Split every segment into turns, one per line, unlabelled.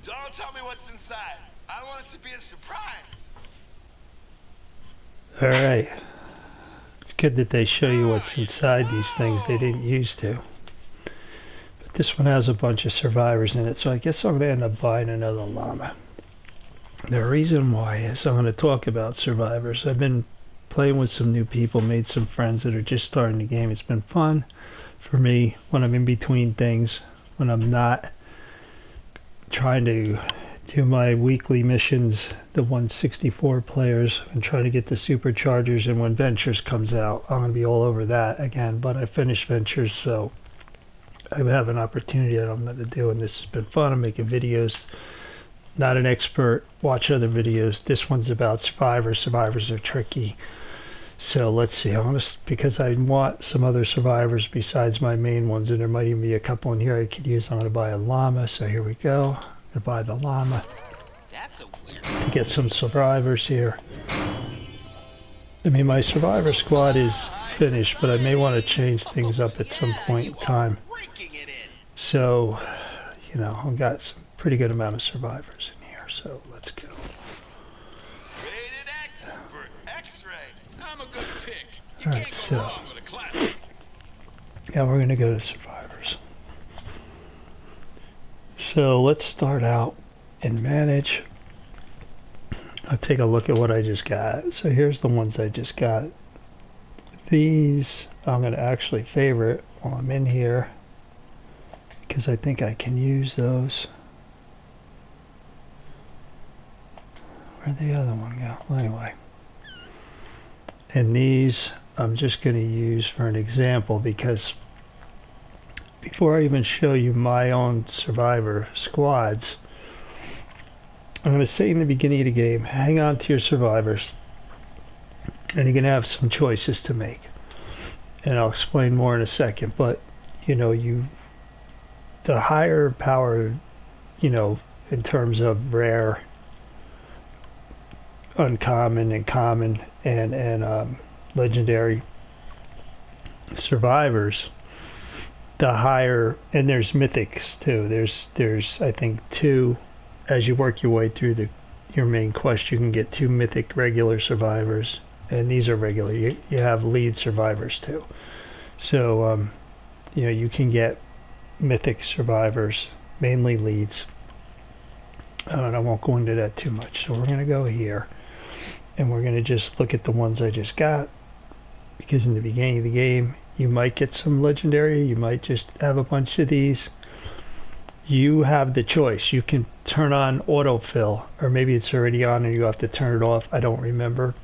Don't tell me what's inside. I want it to be a surprise.
Alright. It's good that they show you what's inside these things. They didn't used to. But this one has a bunch of survivors in it, so I guess I'm going to end up buying another llama. The reason why is I'm going to talk about survivors. I've been playing with some new people, made some friends that are just starting the game. It's been fun for me when I'm in between things, when I'm not trying to do my weekly missions, the 164 players, and try to get the superchargers. And when Ventures comes out, I'm going to be all over that again. But I finished Ventures, so I have an opportunity that I'm going to do, and this has been fun. I'm making videos. Not an expert. Watch other videos. This one's about survivors. Survivors are tricky. So let's see. Because I want some other survivors besides my main ones, and there might even be a couple in here I could use. I'm going to buy a llama. So here we go. To buy the llama.
That's a weird
To get some survivors here. I mean, my survivor squad is finished, but I may want to change things up at some point in time. So, you know, I've got some pretty good amount of survivors in here. So let's go.
Rated X for X-ray. I'm a good pick. You
All right,
can't
so
go wrong with a classic.
yeah, we're gonna go to survivors. So let's start out and manage. I'll take a look at what I just got. So here's the ones I just got. These I'm going to actually favorite while I'm in here because I think I can use those. Where'd the other one go? Well, anyway. And these I'm just going to use for an example because before I even show you my own survivor squads, I'm going to say in the beginning of the game, hang on to your survivors, and you're going to have some choices to make. And I'll explain more in a second, but, you know, the higher power, you know, in terms of rare, uncommon, and common, and legendary survivors, the higher, and there's mythics too. There's I think 2, as you work your way through your main quest, you can get 2 mythic regular survivors, and these are regular. You have lead survivors too. So you know, you can get mythic survivors, mainly leads. And I won't go into that too much. So we're going to go here, and we're going to just look at the ones I just got, because in the beginning of the game, you might get some legendary, you might just have a bunch of these. You have the choice. You can turn on autofill, or maybe it's already on and you have to turn it off. I don't remember.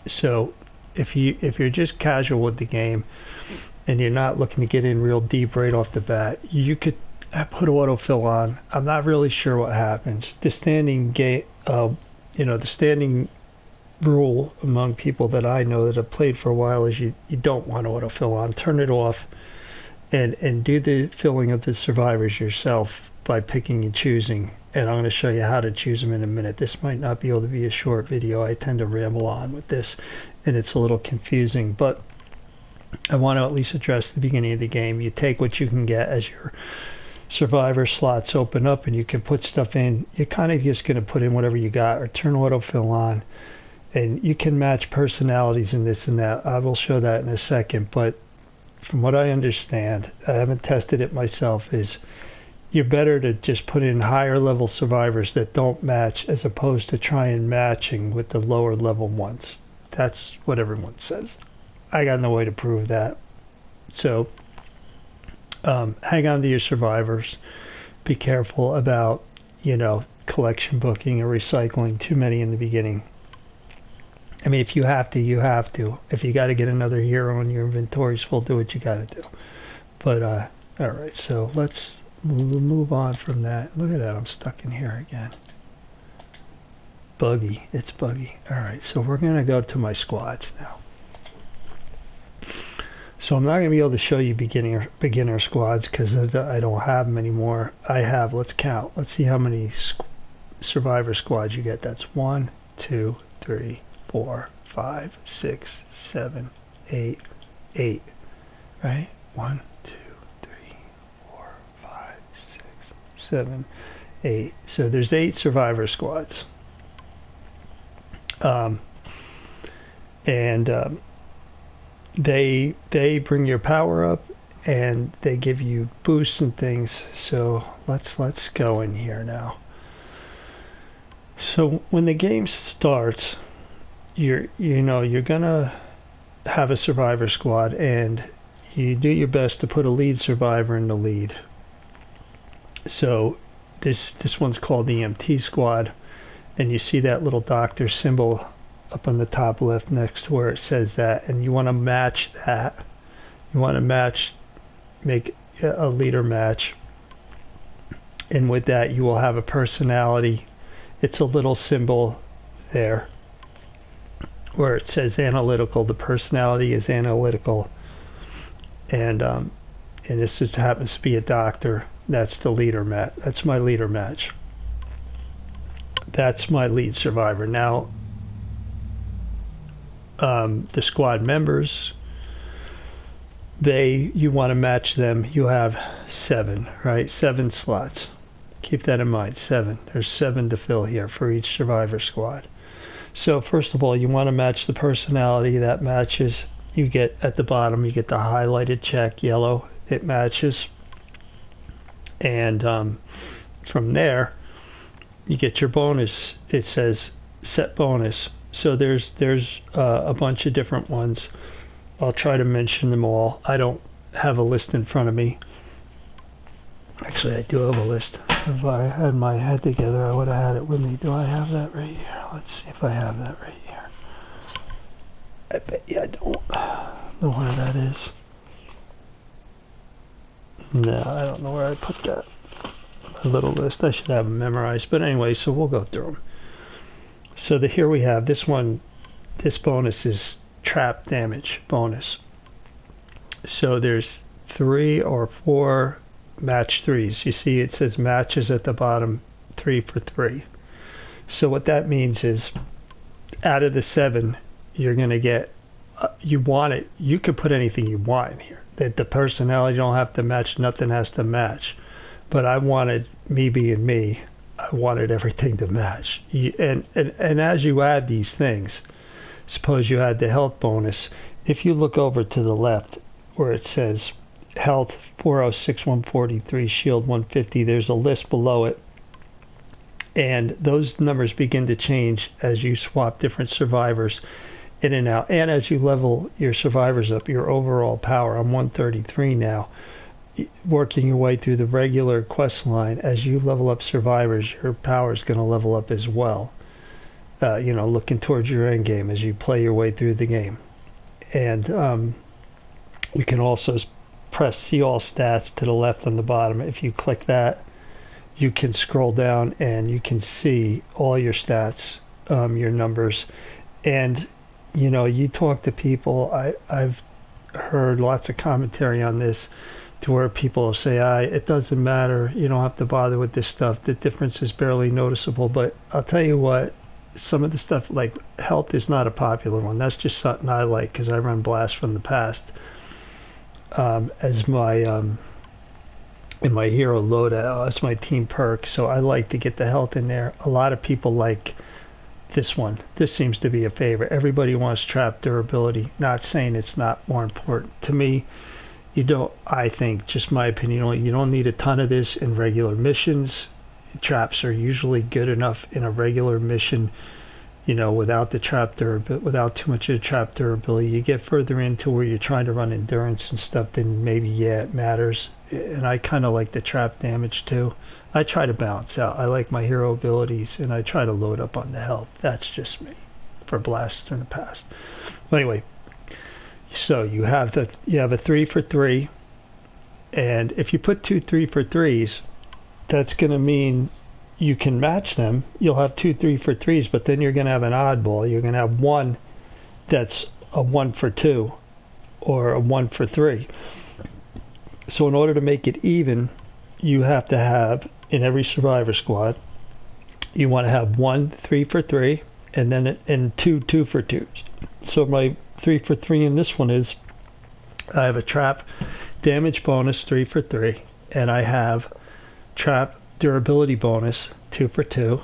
So if you're just casual with the game and you're not looking to get in real deep right off the bat, you could put autofill on. I'm not really sure what happens. The standing game, you know, the standing rule among people that I know that have played for a while is you don't want autofill on. Turn it off and do the filling of the survivors yourself by picking and choosing. And I'm going to show you how to choose them in a minute. This might not be able to be a short video. I tend to ramble on with this and it's a little confusing, but I want to at least address the beginning of the game. You take what you can get as your survivor slots open up, and you can put stuff in. You're kind of just going to put in whatever you got or turn autofill on. And you can match personalities and this and that. I will show that in a second. But from what I understand, I haven't tested it myself, is you're better to just put in higher level survivors that don't match as opposed to trying matching with the lower level ones. That's what everyone says. I got no way to prove that. So hang on to your survivors. Be careful about, you know, collection booking or recycling too many in the beginning. I mean, if you have to, you have to. If you got to get another hero and your inventory's full, do what you got to do. But, alright, so let's move on from that. Look at that, I'm stuck in here again. Buggy, it's buggy. Alright, so we're going to go to my squads now. So I'm not going to be able to show you beginner squads because I don't have them anymore. I have, let's count. Let's see how many survivor squads you get. That's 1, 2, 3, 4, 5, 6, 7, 8, 8. Right? 1, 2, 3, 4, 5, 6, 7, 8. So there's 8 survivor squads. They bring your power up and they give you boosts and things. So let's go in here now. So when the game starts, you're gonna have a survivor squad, and you do your best to put a lead survivor in the lead. So this one's called the EMT squad, and you see that little doctor symbol up on the top left next to where it says that, and you want to match that. You want to make a leader match, and with that you will have a personality. It's a little symbol there where it says analytical. The personality is analytical, and this just happens to be a doctor. That's the leader match. That's my leader match. That's my lead survivor. Now, the squad members, you want to match them. You have 7, right? 7 slots. Keep that in mind. 7. There's 7 to fill here for each survivor squad. So first of all, you want to match the personality. That matches. You get at the bottom, you get the highlighted check, yellow. It matches. And from there, you get your bonus. It says set bonus. So there's a bunch of different ones. I'll try to mention them all. I don't have a list in front of me. Actually, I do have a list. If I had my head together, I would have had it with me. Do I have that right here? Let's see if I have that right here. I bet you I don't know where that is. No, I don't know where I put that. A little list. I should have them memorized. But anyway, so we'll go through them. So here we have this one. This bonus is trap damage bonus. So there's 3 or 4 match 3s. You see it says matches at the bottom, 3 for 3. So what that means is out of the 7, you're going to get, you want it, you can put anything you want in here. The personality, you don't have to match, nothing has to match. But I wanted, me being me, I wanted everything to match. And as you add these things, suppose you add the health bonus. If you look over to the left where it says health 406, 143, shield 150, there's a list below it. And those numbers begin to change as you swap different survivors in and out. And as you level your survivors up, your overall power, I'm 133 now. Working your way through the regular quest line, as you level up survivors, your power is going to level up as well. Looking towards your end game as you play your way through the game. And you can also press see all stats to the left on the bottom. If you click that, you can scroll down and you can see all your stats, your numbers. And you talk to people. I've heard lots of commentary on this, to where people say, it doesn't matter, you don't have to bother with this stuff, the difference is barely noticeable. But I'll tell you what, some of the stuff like health is not a popular one. That's just something I like because I run Blast from the past as my in my hero loadout. That's my team perk, so I like to get the health in there. A lot of people like this one. This seems to be a favorite. Everybody wants trap durability. Not saying it's not more important. To me, you don't, I think, just my opinion, you don't need a ton of this in regular missions. Traps are usually good enough in a regular mission, without the trap durability, without too much of the trap durability. You get further into where you're trying to run endurance and stuff, then maybe, it matters. And I kind of like the trap damage too. I try to balance out. I like my hero abilities, and I try to load up on the health. That's just me for Blast in the past. Anyway, so you have a 3 for 3, and if you put 2 3 for 3s, that's going to mean you can match them. You'll have 2 3 for 3s, but then you're going to have an oddball. You're going to have one that's a 1 for 2 or a 1 for 3. So in order to make it even, you have to have, in every survivor squad, you want to have 1 3 for 3 and then 2 2 for 2s. So my 3 for 3 in this one is, I have a trap damage bonus 3 for 3, and I have trap durability bonus, 2 for 2.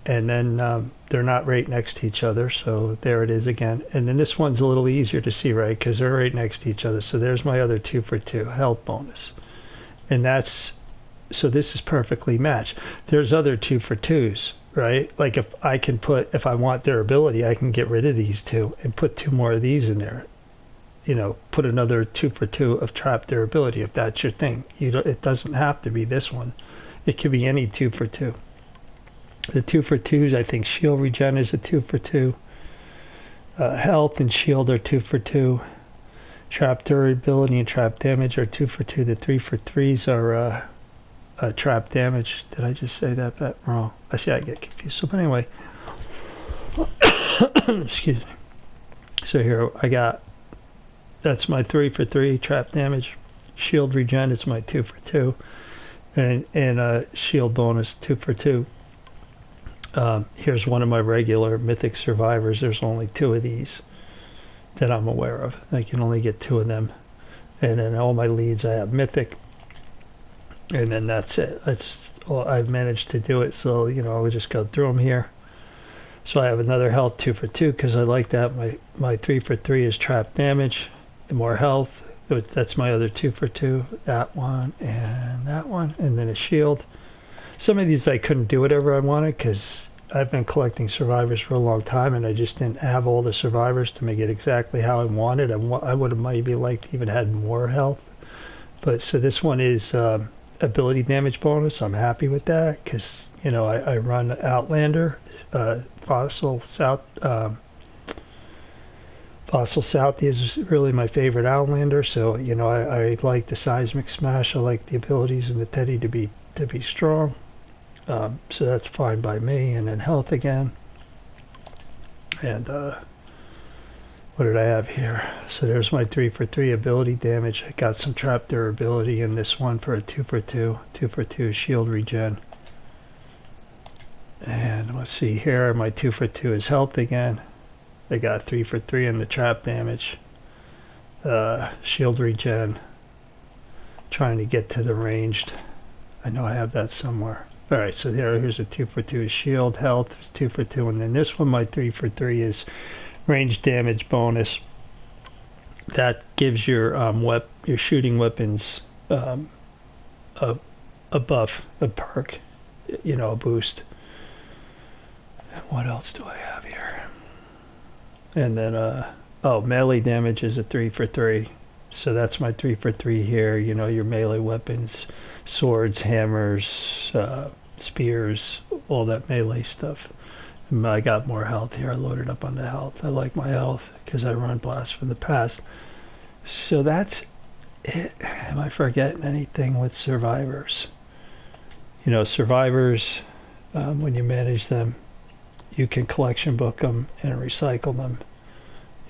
And then they're not right next to each other, so there it is again. And then this one's a little easier to see, right, because they're right next to each other. So there's my other 2 for 2 health bonus, and that's, so this is perfectly matched. There's other 2 for 2s, right? Like if I want durability, I can get rid of these 2 and put 2 more of these in there. You know, put another 2 for 2 of trap durability if that's your thing. It doesn't have to be this one. It could be any 2 for 2. The 2 for 2s, I think shield regen is a 2 for 2. Health and shield are 2 for 2. Trap durability and trap damage are 2 for 2. The 3 for 3s are trap damage. Did I just say that wrong? I see, I get confused. So, but anyway, excuse me. So here I got, that's my 3 for 3 trap damage. Shield regen is my 2 for 2. And shield bonus 2 for 2. Here's one of my regular mythic survivors. There's only 2 of these that I'm aware of. I can only get 2 of them. And then all my leads I have mythic. And then that's it. That's all I've managed to do it. So, you know, I would just go through them here. So I have another health 2 for 2 because I like that. My 3 for 3 is trap damage and more health. That's my other 2 for 2. That one and that one. And then a shield. Some of these I couldn't do whatever I wanted because I've been collecting survivors for a long time and I just didn't have all the survivors to make it exactly how I wanted. I would have maybe liked to even had more health. But so this one is ability damage bonus. I'm happy with that because, you know, I run Outlander, Fossil South is really my favorite Outlander. So, you know, I like the Seismic Smash. I like the abilities in the Teddy to be strong. So that's fine by me. And then health again. And what did I have here? So there's my 3 for 3 ability damage. I got some trap durability in this one for a 2 for 2. 2 for 2 shield regen. And let's see here. My 2 for 2 is health again. I got 3 for 3 in the trap damage. Shield regen. Trying to get to the ranged. I know I have that somewhere. Alright, so here's a 2 for 2 shield, health, 2 for 2, and then this one, my 3 for 3 is range damage bonus. That gives your shooting weapons a buff, a perk, you know, a boost. And what else do I have here? And then, melee damage is a 3 for 3. So that's my 3 for 3 here. You know, your melee weapons, swords, hammers, spears, all that melee stuff. And I got more health here. I loaded up on the health. I like my health because I run Blast from the Past. So that's it. Am I forgetting anything with survivors? You know, survivors, when you manage them, you can collection book them and recycle them.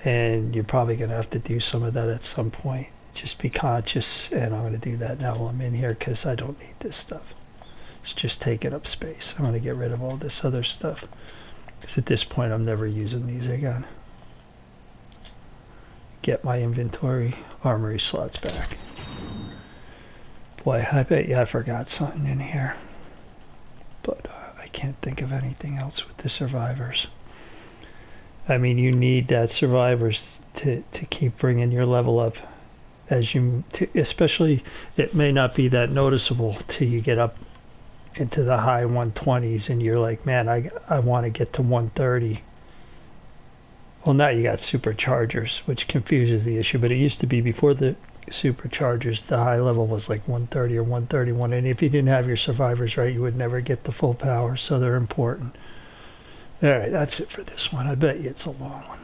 And you're probably going to have to do some of that at some point. Just be conscious, and I'm going to do that now while I'm in here because I don't need this stuff. It's just taking up space. I'm going to get rid of all this other stuff because at this point I'm never using these again. Get my inventory armory slots back. Boy, I bet you I forgot something in here. But I can't think of anything else with the survivors. I mean, you need that survivors to keep bringing your level up as you, especially it may not be that noticeable till you get up into the high 120s and you're like, man, I want to get to 130. Well, now you got superchargers, which confuses the issue, but it used to be before the superchargers, the high level was like 130 or 131, and if you didn't have your survivors right, you would never get the full power, so they're important. Alright, that's it for this one. I bet you it's a long one.